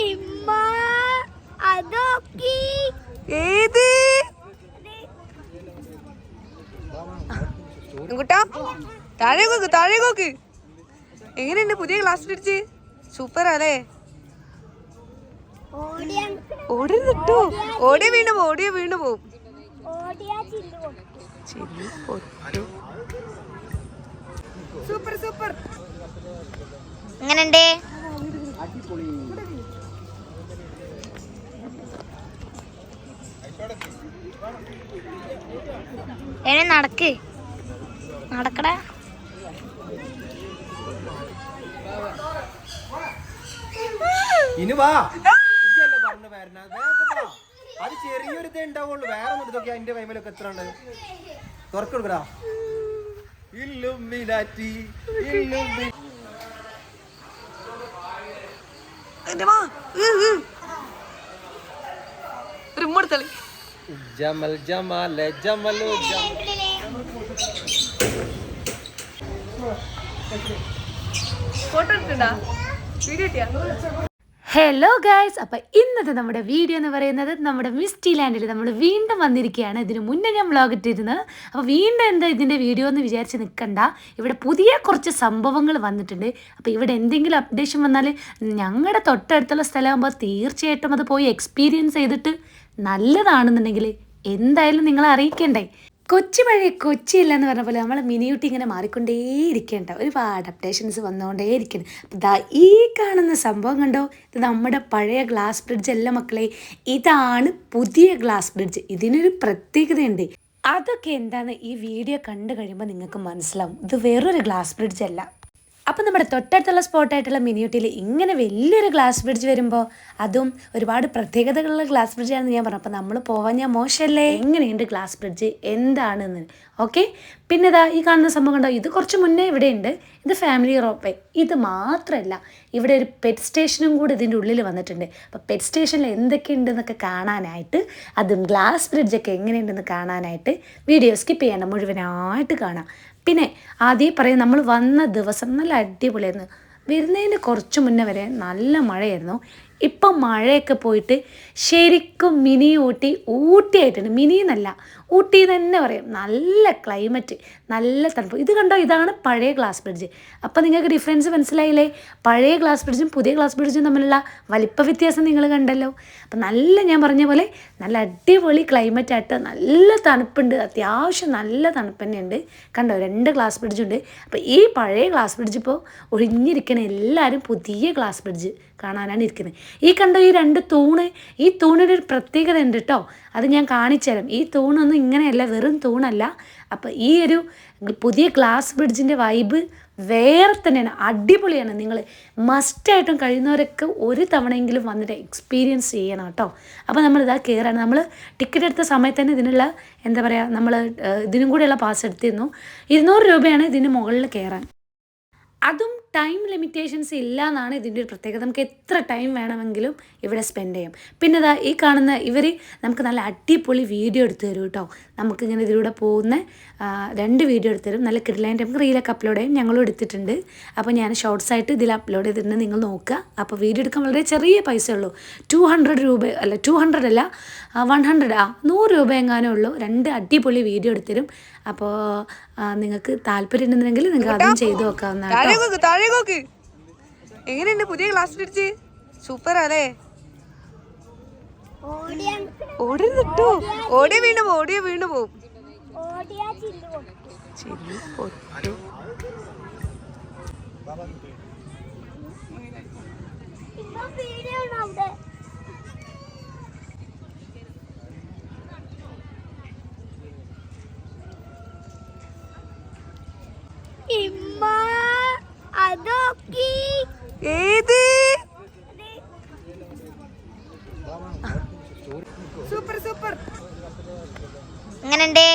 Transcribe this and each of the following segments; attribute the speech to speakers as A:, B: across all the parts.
A: ഇമ്മ അതൊക്കെ
B: ഏത് കുട്ടാ താഴെ നോക്ക് എങ്ങനെയുണ്ട് പുതിയ ക്ലാസ് പിടിച്ച് സൂപ്പർ അല്ലേ ഓടിട്ടോ ഓടിയ വീണ് പോവും സൂപ്പർ
A: എങ്ങനെയുണ്ട് നടക്കടാ
C: ഇനി വാ പറഞ്ഞു വരണ അത് ചെറിയൊരു ഉണ്ടാവുള്ളൂ വേറെ ഒന്നും ഇതൊക്കെ അതിന്റെ കൈമലൊക്കെ എത്ര ഉണ്ട് തുറക്കെടുക്കടാ ജമൽ ജമാലെ ജമലു
B: ഫോട്ടോ എടുക്കണ്ടാ വീഡിയോ ഇട്ടിയാ
D: ഹലോ ഗായ്സ്, അപ്പോൾ ഇന്നത്തെ നമ്മുടെ വീഡിയോ എന്ന് പറയുന്നത് നമ്മുടെ മിസ്റ്റി ലാൻഡിൽ നമ്മൾ വീണ്ടും വന്നിരിക്കുകയാണ്. ഇതിന് മുന്നേ ഞാൻ വ്ളോഗ് ഇട്ടിരുന്നത്. അപ്പോൾ വീണ്ടും എന്താ ഇതിൻ്റെ വീഡിയോ എന്ന് വിചാരിച്ച് നിൽക്കണ്ട, ഇവിടെ പുതിയ കുറച്ച് സംഭവങ്ങൾ വന്നിട്ടുണ്ട്. അപ്പോൾ ഇവിടെ എന്തെങ്കിലും അപ്ഡേഷൻ വന്നാൽ ഞങ്ങളുടെ തൊട്ടടുത്തുള്ള സ്ഥലമാകുമ്പോൾ തീർച്ചയായിട്ടും അത് പോയി എക്സ്പീരിയൻസ് ചെയ്തിട്ട് നല്ലതാണെന്നുണ്ടെങ്കിൽ എന്തായാലും നിങ്ങളെ അറിയിക്കണ്ടേ. കൊച്ചി പഴയ കൊച്ചിയില്ല എന്ന് പറഞ്ഞ പോലെ നമ്മൾ മിനിയൂട്ടി ഇങ്ങനെ മാറിക്കൊണ്ടേയിരിക്കേണ്ട ഒരുപാട് അപ്ഡേഷൻസ് വന്നുകൊണ്ടേയിരിക്കണം. അപ്പോൾ ഇതാ ഈ കാണുന്ന സംഭവം കണ്ടോ, ഇത് നമ്മുടെ പഴയ ഗ്ലാസ് ബ്രിഡ്ജ് അല്ല മക്കളെ, ഇതാണ് പുതിയ ഗ്ലാസ് ബ്രിഡ്ജ്. ഇതിനൊരു പ്രത്യേകതയുണ്ട്. അതൊക്കെ എന്താണെന്ന് ഈ വീഡിയോ കണ്ടു കഴിയുമ്പോൾ നിങ്ങൾക്ക് മനസ്സിലാവും. ഇത് വേറൊരു ഗ്ലാസ് ബ്രിഡ്ജ് അല്ല. അപ്പോൾ നമ്മുടെ തൊട്ടടുത്തുള്ള സ്പോട്ടായിട്ടുള്ള മിനിയൂട്ടിയിൽ ഇങ്ങനെ വലിയൊരു ഗ്ലാസ് ബ്രിഡ്ജ് വരുമ്പോൾ അതും ഒരുപാട് പ്രത്യേകതകളുള്ള ഗ്ലാസ് ബ്രിഡ്ജാണെന്ന് ഞാൻ പറഞ്ഞു. അപ്പോൾ നമ്മൾ പോവാൻ ഞാൻ മോശമല്ലേ, എങ്ങനെയുണ്ട് ഗ്ലാസ് ബ്രിഡ്ജ് എന്താണെന്ന്. ഓക്കെ, പിന്നെ ഇതാ ഈ കാണുന്ന സംഭവം കണ്ടോ, ഇത് കുറച്ച് മുന്നേ ഇവിടെ ഉണ്ട്. ഇത് ഫാമിലി റോപ്പ്. ഇത് മാത്രമല്ല, ഇവിടെ ഒരു പെറ്റ് സ്റ്റേഷനും കൂടി ഇതിൻ്റെ ഉള്ളിൽ വന്നിട്ടുണ്ട്. അപ്പോൾ പെറ്റ് സ്റ്റേഷനിൽ എന്തൊക്കെയുണ്ടെന്നൊക്കെ കാണാനായിട്ട്, അതും ഗ്ലാസ് ബ്രിഡ്ജൊക്കെ എങ്ങനെയുണ്ടെന്ന് കാണാനായിട്ട് വീഡിയോ സ്കിപ്പ് ചെയ്യണം, മുഴുവനായിട്ട് കാണാം. പിന്നെ ആദ്യം പറയും, നമ്മൾ വന്ന ദിവസം നല്ല അടിപൊളിയായിരുന്നു. വരുന്നതിന് കുറച്ച് മുന്നേ വരെ നല്ല മഴയായിരുന്നു. ഇപ്പം മഴയൊക്കെ പോയിട്ട് ശരിക്കും മിനി ഊട്ടിയായിട്ടുണ്ട്. മിനി എന്നല്ല, ഊട്ടി തന്നെ പറയാം. നല്ല ക്ലൈമറ്റ്, നല്ല തണുപ്പ്. ഇത് കണ്ടോ, ഇതാണ് പഴയ ഗ്ലാസ് ബ്രിഡ്ജ്. അപ്പോൾ നിങ്ങൾക്ക് ഡിഫറൻസ് മനസ്സിലായില്ലേ? പഴയ ഗ്ലാസ് ബ്രിഡ്ജും പുതിയ ഗ്ലാസ് ബ്രിഡ്ജും തമ്മിലുള്ള വലിപ്പ വ്യത്യാസം നിങ്ങൾ കണ്ടല്ലോ. അപ്പം നല്ല, ഞാൻ പറഞ്ഞ പോലെ നല്ല അടിപൊളി ക്ലൈമറ്റായിട്ട് നല്ല തണുപ്പുണ്ട്. അത്യാവശ്യം നല്ല തണുപ്പ് തന്നെയുണ്ട്. കണ്ടോ, 2 ഗ്ലാസ് ബ്രിഡ്ജുണ്ട്. അപ്പോൾ ഈ പഴയ ഗ്ലാസ് ബ്രിഡ്ജ് ഇപ്പോൾ ഒഴിഞ്ഞിരിക്കണ എല്ലാവരും പുതിയ ഗ്ലാസ് ബ്രിഡ്ജ് കാണാനാണ് ഇരിക്കുന്നത്. ഈ കണ്ടോ ഈ 2 തൂണ്, ഈ തൂണിനൊരു പ്രത്യേകത ഉണ്ട് കേട്ടോ, അത് ഞാൻ കാണിച്ചു തരാം. ഈ തൂണൊന്നും ഇങ്ങനെയല്ല, വെറും തൂണല്ല. അപ്പോൾ ഈ ഒരു പുതിയ ഗ്ലാസ് ബ്രിഡ്ജിൻ്റെ വൈബ് വേറെ തന്നെയാണ്, അടിപൊളിയാണ്. നിങ്ങൾ മസ്റ്റായിട്ടും കഴിയുന്നവരൊക്കെ ഒരു തവണയെങ്കിലും വന്നിട്ട് എക്സ്പീരിയൻസ് ചെയ്യണം കേട്ടോ. അപ്പോൾ നമ്മളിതാ കയറാണ്. നമ്മൾ ടിക്കറ്റ് എടുത്ത സമയത്ത് തന്നെ ഇതിനുള്ള എന്താ പറയുക, നമ്മൾ ഇതിനും കൂടെയുള്ള പാസ് എടുത്തിരുന്നു. 200 രൂപയാണ് ഇതിന് മുകളിൽ കയറാൻ. അതും ടൈം ലിമിറ്റേഷൻസ് ഇല്ല എന്നാണ് ഇതിൻ്റെ ഒരു പ്രത്യേകത. നമുക്ക് എത്ര ടൈം വേണമെങ്കിലും ഇവിടെ സ്പെൻഡ് ചെയ്യാം. പിന്നെ ഇതാ ഈ കാണുന്ന ഇവർ നമുക്ക് നല്ല അടിപൊളി വീഡിയോ എടുത്ത് തരും കേട്ടോ. നമുക്കിങ്ങനെ ഇതിലൂടെ പോകുന്ന 2 വീഡിയോ എടുത്ത് തരും. നല്ല കിഡ്ലൈൻ നമുക്ക് റീലൊക്കെ അപ്ലോഡ് ചെയ്യും. ഞങ്ങളും എടുത്തിട്ടുണ്ട്. അപ്പോൾ ഞാൻ ഷോർട്സ് ആയിട്ട് ഇതിൽ അപ്ലോഡ് ചെയ്തിട്ടുണ്ട്, നിങ്ങൾ നോക്കുക. അപ്പോൾ വീഡിയോ എടുക്കാൻ വളരെ ചെറിയ പൈസ ഉള്ളൂ. 200 രൂപ അല്ല, 200 അല്ല, 100 രൂപ എങ്ങാനേ ഉള്ളൂ. 2 അടിപൊളി വീഡിയോ എടുത്ത് തരും. അപ്പോൾ നിങ്ങൾക്ക് താല്പര്യം ഉണ്ടെന്നുണ്ടെങ്കിൽ നിങ്ങൾക്ക് അതും ചെയ്ത് നോക്കാവുന്നതാണ്.
B: എങ്ങനെയുണ്ട് പുതിയ ക്ലാസ് പിടിച്ച് സൂപ്പർ അല്ലേ? ഓടിട്ടോ ഓടിയ വീണ് പോവും.
A: ഇമ്മ അതൊക്കെ
B: ഏത് സൂപ്പർ
A: എങ്ങനെയുണ്ട്?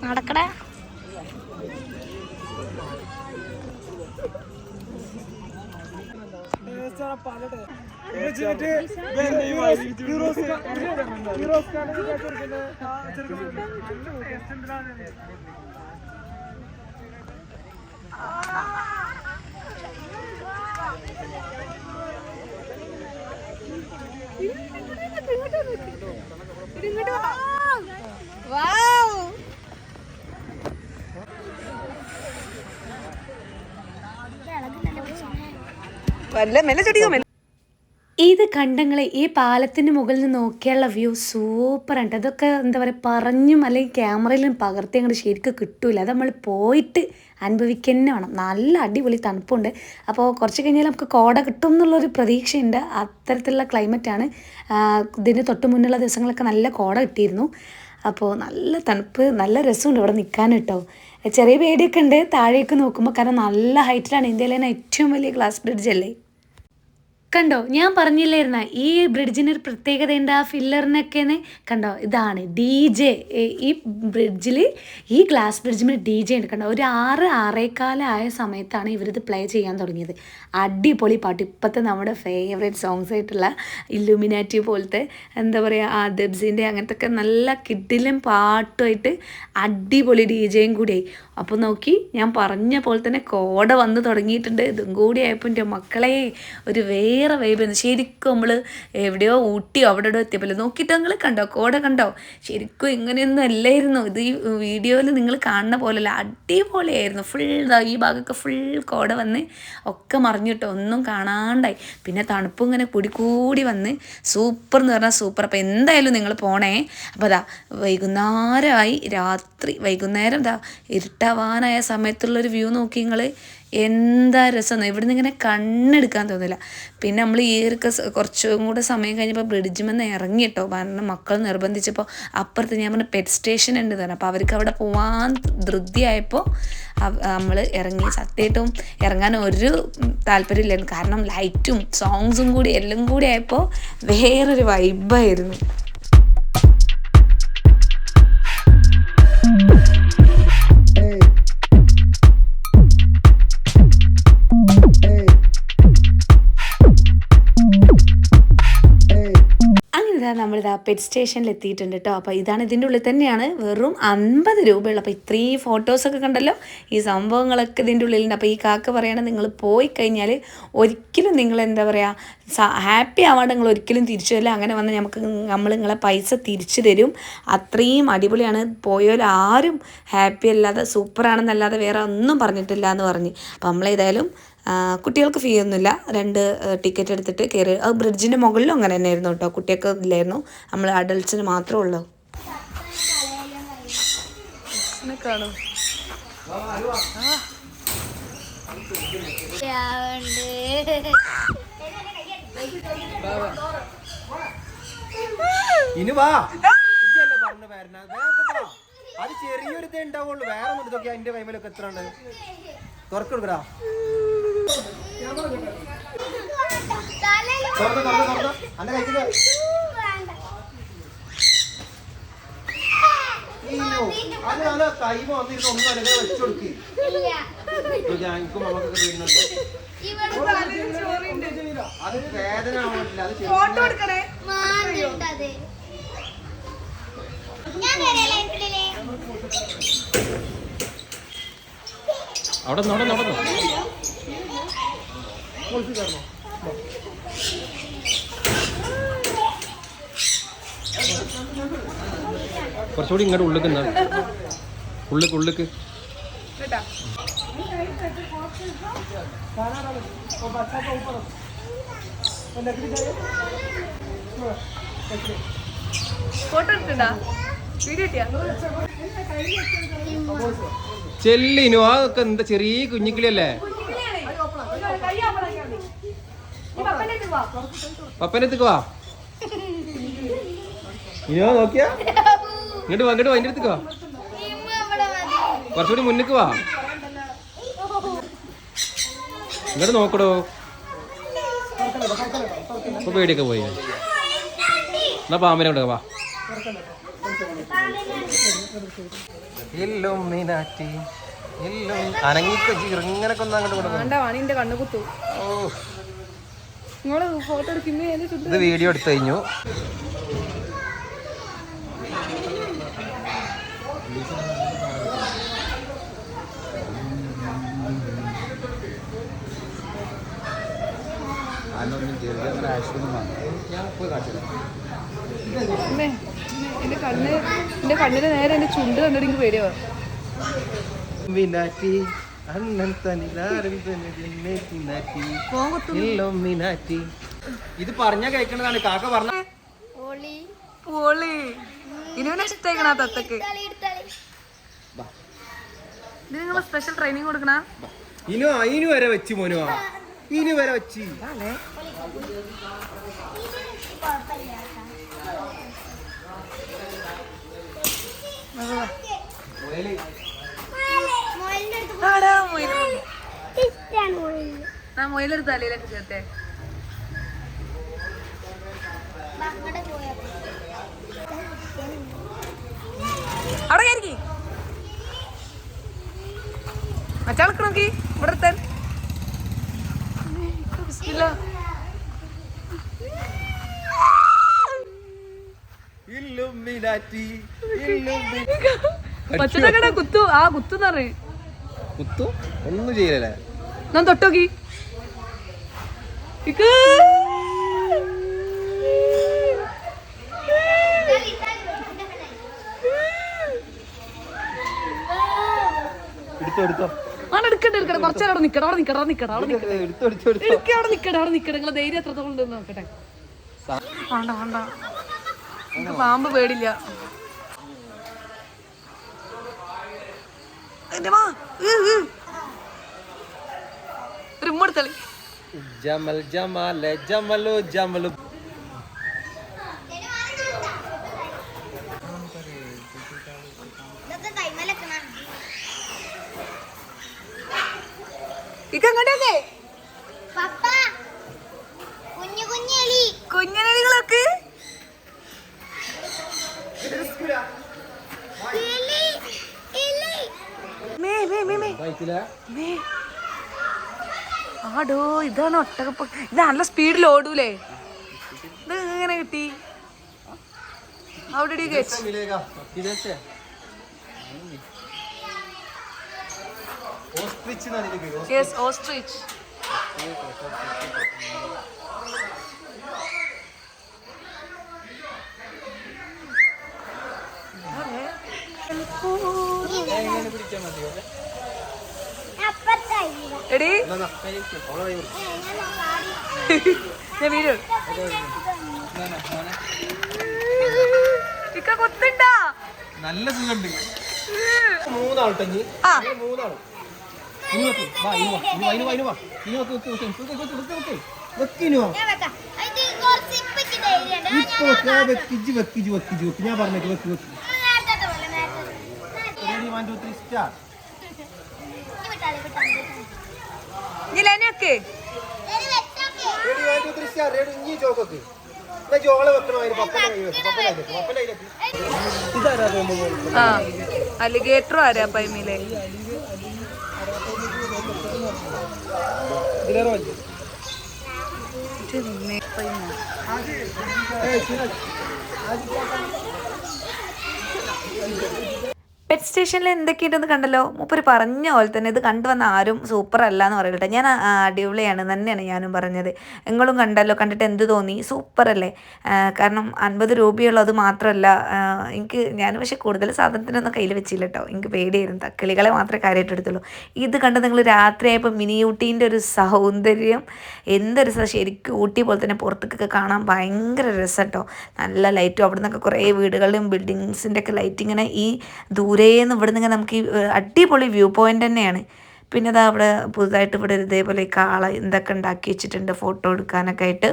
A: നടക്കടാ.
D: ഇത് കണ്ടങ്ങളെ ഈ പാലത്തിന് മുകളിൽ നിന്ന് നോക്കിയുള്ള വ്യൂ സൂപ്പറാണ്. അതൊക്കെ എന്താ പറയുക, പറഞ്ഞും അല്ലെങ്കിൽ ക്യാമറയിലും പകർത്തി അങ്ങോട്ട് ശരിക്കും കിട്ടൂല. അത് നമ്മൾ പോയിട്ട് അനുഭവിക്കുക തന്നെ വേണം. നല്ല അടിപൊളി തണുപ്പുണ്ട്. അപ്പോൾ കുറച്ച് കഴിഞ്ഞാൽ നമുക്ക് കോട കിട്ടും എന്നുള്ളൊരു പ്രതീക്ഷയുണ്ട്. അത്തരത്തിലുള്ള ക്ലൈമറ്റാണ്. ഇതിന് തൊട്ട് മുന്നുള്ള ദിവസങ്ങളൊക്കെ നല്ല കോട കിട്ടിയിരുന്നു. അപ്പോൾ നല്ല തണുപ്പ്, നല്ല രസമുണ്ട് ഇവിടെ നിൽക്കാൻ കേട്ടോ. ചെറിയ പേടിയൊക്കെ ഉണ്ട് താഴേക്ക് നോക്കുമ്പോൾ, കാരണം നല്ല ഹൈറ്റിലാണ്. ഇന്ത്യയിലെ തന്നെ ഏറ്റവും വലിയ ഗ്ലാസ് ബ്രിഡ്ജ് അല്ലേ. കണ്ടോ, ഞാൻ പറഞ്ഞില്ലായിരുന്ന ഈ ബ്രിഡ്ജിനൊരു പ്രത്യേകതയുണ്ട്. ആ ഫില്ലറിനൊക്കെയെന്ന് കണ്ടോ, ഇതാണ് DJ. ഈ ബ്രിഡ്ജിൽ, ഈ ഗ്ലാസ് ബ്രിഡ്ജിന് DJ ഉണ്ട്. കണ്ടോ, ഒരു 6-6:15 ആയ സമയത്താണ് ഇവരിത് പ്ലേ ചെയ്യാൻ തുടങ്ങിയത്. അടിപൊളി പാട്ട്, ഇപ്പോഴത്തെ നമ്മുടെ ഫേവറേറ്റ് സോങ്സ് ആയിട്ടുള്ള ഇല്ലുമിനാറ്റി പോലത്തെ, എന്താ പറയുക, ആ ദബ്സിൻ്റെ അങ്ങനത്തെ ഒക്കെ നല്ല കിഡിലും പാട്ടുമായിട്ട് അടിപൊളി DJയും കൂടിയായി. അപ്പോൾ നോക്കി, ഞാൻ പറഞ്ഞ പോലെ തന്നെ കോട വന്ന് തുടങ്ങിയിട്ടുണ്ട്. ഇതും കൂടി ആയപ്പോൾ എൻ്റെ മക്കളെ ഒരു വേറെ വൈബായിരുന്നു. ശരിക്കും നമ്മൾ എവിടെയോ ഊട്ടിയോ അവിടെ എവിടെയോ എത്തിയപ്പോൾ നോക്കിയിട്ട് നിങ്ങൾ കണ്ടോ, കോട കണ്ടോ? ശരിക്കും ഇങ്ങനെയൊന്നും അല്ലായിരുന്നു. ഇത് ഈ വീഡിയോയിൽ നിങ്ങൾ കാണുന്ന പോലെയല്ല, അടിപൊളിയായിരുന്നു. ഫുൾ ഈ ഭാഗമൊക്കെ ഫുൾ കോട വന്ന് ഒക്കെ മറിഞ്ഞിട്ടോ, ഒന്നും കാണാണ്ടായി. പിന്നെ തണുപ്പും ഇങ്ങനെ കൂടി വന്ന് സൂപ്പർ എന്ന് പറഞ്ഞാൽ സൂപ്പർ. അപ്പോൾ എന്തായാലും നിങ്ങൾ പോണേ. അപ്പോൾ അതാ വൈകുന്നേരമായി, വൈകുന്നേരം ഇരുട്ടാവാനായ സമയത്തുള്ളൊരു വ്യൂ നോക്കി നിങ്ങൾ. എന്താ രസം, ഇവിടുന്ന് ഇങ്ങനെ കണ്ണെടുക്കാൻ തോന്നില്ല. പിന്നെ നമ്മൾ ഈ കുറച്ചും കൂടെ സമയം കഴിഞ്ഞപ്പോൾ ബ്രിഡ്ജിമെന്ന് ഇറങ്ങി കേട്ടോ. കാരണം മക്കൾ നിർബന്ധിച്ചപ്പോൾ അപ്പുറത്ത് ഞാൻ പറഞ്ഞ പെറ്റ് സ്റ്റേഷൻ ഉണ്ട് തന്നെ. അപ്പോൾ അവർക്ക് അവിടെ പോകാൻ ധൃതിയായപ്പോൾ നമ്മൾ ഇറങ്ങി. സത്യമായിട്ടും ഇറങ്ങാൻ ഒരു താല്പര്യമില്ലായിരുന്നു. കാരണം ലൈറ്റും സോങ്സും കൂടി എല്ലാം കൂടി ആയപ്പോൾ വേറൊരു വൈബായിരുന്നു. നമ്മളിതാ പെറ്റ് സ്റ്റേഷനിൽ എത്തിയിട്ടുണ്ട് കേട്ടോ. അപ്പോൾ ഇതാണ്, ഇതിൻ്റെ ഉള്ളിൽ തന്നെയാണ്. വെറും 50 രൂപയുള്ളൂ. അപ്പോൾ ഇത്രയും ഫോട്ടോസൊക്കെ കണ്ടല്ലോ, ഈ സംഭവങ്ങളൊക്കെ ഇതിൻ്റെ ഉള്ളിലുണ്ട്. അപ്പോൾ ഈ കാക്ക പറയുകയാണെങ്കിൽ നിങ്ങൾ പോയി കഴിഞ്ഞാൽ ഒരിക്കലും നിങ്ങൾ എന്താ പറയുക, ഹാപ്പി ആവാണ്ട് നിങ്ങൾ ഒരിക്കലും തിരിച്ചു വരില്ല. അങ്ങനെ വന്ന് നമ്മൾ നിങ്ങളെ പൈസ തിരിച്ചു തരും. അത്രയും അടിപൊളിയാണ്. പോയാലും ആരും ഹാപ്പി അല്ലാതെ സൂപ്പറാണെന്നല്ലാതെ വേറെ ഒന്നും പറഞ്ഞിട്ടില്ല എന്ന് പറഞ്ഞ്. അപ്പോൾ നമ്മളേതായാലും കുട്ടികൾക്ക് ഫീ ഒന്നുമില്ല. 2 ടിക്കറ്റ് എടുത്തിട്ട് കയറി. അത് ബ്രിഡ്ജിൻ്റെ മുകളിലും അങ്ങനെ തന്നെയായിരുന്നു കേട്ടോ. കുട്ടികൾക്ക് ഇല്ലായിരുന്നു, നമ്മൾ അഡൾട്ട്സിന് മാത്രമേ ഉള്ളൂ. കാണോ
C: ഇനുവാ പറഞ്ഞു വരണ. അത് ചെറിയൊരു ഇതേ ഉണ്ടാവുള്ളൂ, വേറെ ഒന്നും ഇതൊക്കെ അതിന്റെ കൈമലൊക്കെ എത്ര ഉണ്ട്. തുറക്കെടുക്കടാ, അന്റെ കഴിച്ചില്ല. അത് കൈമ വന്നിരുന്ന ഒന്നും അല്ലേ വെച്ചു കൊടുക്ക്. എനിക്കും നമുക്കൊക്കെ ചെയ്യുന്നുണ്ട്. അത് വേദന ആവണില്ല. അത് അവിടെ കുറച്ചുകൂടി ഇങ്ങോട്ട് ഉള്ളിക്ക് ഉള്ളിക്ക്
B: ഫോട്ടോ എടുക്കണ്ടാ, വീഡിയോ ഇട്ടിയാ
C: ചെല്ലിനു. അതൊക്കെ എന്താ ചെറിയ കുഞ്ഞിക്കിളിയല്ലേ. പപ്പനടുത്തേക്ക് വാ. ഇനോ നോക്കിയാ, ഇങ്ങോട്ട് വാ, അതിന്റെ അടുത്തേക്ക് വാ. കുറച്ചുകൂടി മുന്നിക്ക് വാ. ഇങ്ങോട്ട് നോക്കടോ. ഇപ്പൊ പേടിയൊക്കെ പോയി. എന്നാ പാമ്പിനെ കൊണ്ട് വാ. അനങ്ങിക്കോ, ഇങ്ങനൊക്കെ ഒന്ന് അങ്ങോട്ട് കൊടുക്കും.
B: കണ്ണു കുത്തു.
C: ഓ
B: നിങ്ങള് ഫോട്ടോ എടുക്കുമ്പോ
C: ഇത് വീഡിയോ എടുത്തു കഴിഞ്ഞു.
B: എന്റെ കണ്ണിന് നേരെ എന്റെ ചുണ്ട് കണ്ടിട്ട് എനിക്ക് പേടിയാ.
C: ഇത് പറഞ്ഞ കേൾക്കണതാണ് കാക്ക പറഞ്ഞ.
B: ഇനുവിനെ ഇഷ്ടമായിക്കണ ആ തത്തക്ക്. ഇത് നിങ്ങൾ സ്പെഷ്യൽ ട്രെയിനിങ് കൊടുക്കണ?
C: ഇനു വരെ വെച്ച് മോനുവാ, ഇനു വരെ വെച്ച്.
B: മൊയിലെടുത്ത് തലയിലൊക്കെ ചേർത്തേ. അവിടെ കയറിക്കി മച്ചാൾക്ക് നോക്കി ഇവിടെ എത്താൻ. പച്ചക്കട കുത്തു. ആ കുത്തുന്ന് പറയും.
C: കുത്തു ഒന്നും ചെയ്യലേ.
B: ഞാൻ തൊട്ടോക്കി. എടുക്കട്ടെ കുറച്ചേരം നിക്കട. നിങ്ങളെ ധൈര്യം എത്രത്തോളം ഉണ്ടെന്ന് നോക്കട്ടെ. വേണ്ട വേണ്ട, എനിക്ക് പാമ്പ് പേടില്ല. റിമ്മോട് തളി.
C: ജമൽ ജമാലെ ജമലു ജമലു.
B: ഇക്കങ്ങോട്ടേക്ക് കുഞ്ഞിനലികളൊക്കെ ആടോ ഇതാണ് ഒട്ടകപ്പ. ഇത് നല്ല സ്പീഡിൽ ഓടൂലേ. ഇത് എങ്ങനെ കിട്ടി? അവിടെ ഓസ്ട്രിച്ച്. എടി ഞാൻ വീഡിയോ ഇക്ക കൊത്തുണ്ടാ.
C: നല്ല സുഖണ്ട്. മൂന്നാൾട്ടഞ്ഞി മൂന്നാളും ഞാൻ പറഞ്ഞേക്ക് വെക്ക് വെക്ക്.
B: അലിഗേറ്റർ ആരാ പൈമിലെ? പെറ്റ് സ്റ്റേഷനിൽ എന്തൊക്കെയുണ്ടെന്ന് കണ്ടല്ലോ. മൂപ്പര് പറഞ്ഞ പോലെ തന്നെ ഇത് കണ്ടുവന്ന ആരും സൂപ്പർ അല്ല എന്ന് പറയട്ടെ. ഞാൻ അടിപൊളിയാണ് തന്നെയാണ് ഞാനും പറഞ്ഞത്. നിങ്ങളും കണ്ടല്ലോ, കണ്ടിട്ട് എന്ത് തോന്നി? സൂപ്പർ അല്ലേ? കാരണം 50 രൂപയുള്ളത് മാത്രമല്ല ഞാൻ പക്ഷേ കൂടുതൽ സാധനത്തിനൊന്നും കയ്യിൽ വെച്ചില്ല കേട്ടോ. എനിക്ക് പേടിയായിരുന്നു. തക്കിളികളെ മാത്രമേ കാര്യമായിട്ട് എടുത്തുള്ളൂ. ഇത് കണ്ട് നിങ്ങൾ രാത്രിയായപ്പോൾ മിനി ഊട്ടീൻ്റെ ഒരു സൗന്ദര്യം എന്തൊരു ശരിക്കും ഊട്ടി പോലെ തന്നെ പുറത്തേക്കൊക്കെ കാണാൻ ഭയങ്കര രസം കേട്ടോ. നല്ല ലൈറ്റും അവിടെ നിന്നൊക്കെ കുറേ വീടുകളുടെയും ബിൽഡിങ്സിൻ്റെ ഒക്കെ ലൈറ്റ് ഇങ്ങനെ ഈ ദൂരേന്ന് ഇവിടെ നിന്ന് നമുക്ക് ഈ അടിപൊളി വ്യൂ പോയിൻ്റ് തന്നെയാണ്. പിന്നെ അതാ അവിടെ പുതുതായിട്ട് ഇവിടെ ഇതേപോലെ കാള എന്തൊക്കെ ഉണ്ടാക്കി വെച്ചിട്ടുണ്ട് ഫോട്ടോ എടുക്കാനൊക്കെ ആയിട്ട്.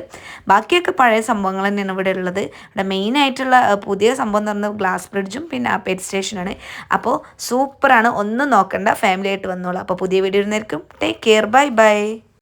B: ബാക്കിയൊക്കെ പഴയ സംഭവങ്ങൾ തന്നെയാണ് ഇവിടെ ഉള്ളത്. ഇവിടെ മെയിനായിട്ടുള്ള പുതിയ സംഭവം എന്ന് പറഞ്ഞാൽ ഗ്ലാസ് ബ്രിഡ്ജും പിന്നെ ആ പെറ്റ് സ്റ്റേഷനാണ്. അപ്പോൾ സൂപ്പറാണ്, ഒന്നും നോക്കണ്ട, ഫാമിലി ആയിട്ട് വന്നോളൂ. അപ്പോൾ പുതിയ വീഡിയോ ഇരുന്നായിരിക്കും. Take care, bye by.